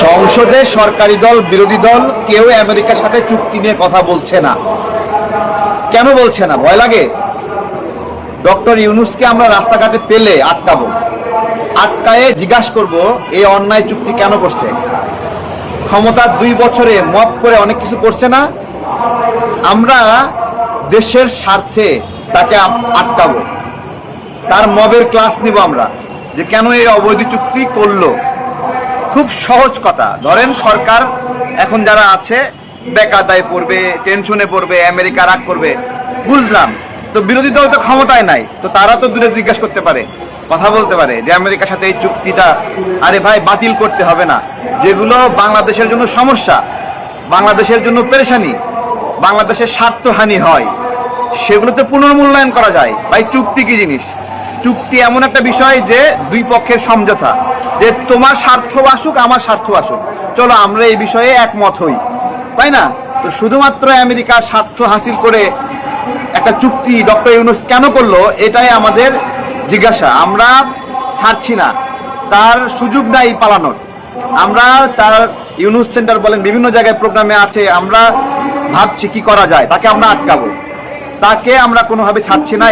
সংসদে সরকারি দল বিরোধী দল কেউ আমেরিকার সাথে চুক্তি নিয়ে কথা বলছে না। কেন বলছে না? ভয় লাগে। ডক্টর ইউনূসকে আমরা রাস্তাঘাটে পেলে আটকাবো, আটকায়ে জিজ্ঞাসা করব এই অন্যায় চুক্তি কেন করছে। ক্ষমতার 2 বছরে মপ করে অনেক কিছু করছে না। আমরা দেশের স্বার্থে তাকে আটকাবো, তার মবের ক্লাস নিব আমরা যে কেন এই অবৈধ চুক্তি করলো। খুব সহজ কথা। ধরেন সরকার এখন যারা আছে বেকায়দায় পড়বে, টেনশনে পড়বে, আমেরিকা রাগ করবে, বুঝলাম। তো বিরোধী দল তো ক্ষমতায় নাই, তো তারা তো দূরে জিজ্ঞাসা করতে পারে, কথা বলতে পারে যে আমেরিকার সাথে এই চুক্তিটা আরে ভাই বাতিল করতে হবে না। যেগুলো বাংলাদেশের জন্য সমস্যা, বাংলাদেশের জন্য পেরেশানি, বাংলাদেশের স্বার্থহানি হয়, সেগুলোতে পুনর্মূল্যায়ন করা যায়। ভাই চুক্তি কি জিনিস? চুক্তি এমন একটা বিষয় যে দুই পক্ষের সমঝোতা, যে তোমার স্বার্থ আসুক আমার স্বার্থ আসুক, চলো আমরা এই বিষয়ে একমত হই, তাই না? তো শুধুমাত্র আমেরিকার স্বার্থ হাসিল করে একটা চুক্তি ডক্টর ইউনূস কেন করলো, এটাই আমাদের জিজ্ঞাসা। আমরা ছাড়ছি না, তার সুযোগ নাই পালানোর। আমরা তার ইউনূস সেন্টার বলেন বিভিন্ন জায়গায় প্রোগ্রামে আছে, আমরা ভাবছি কি করা যায়, তাকে আমরা আটকাবো, তাকে আমরা কোনোভাবে ছাড়ছি না।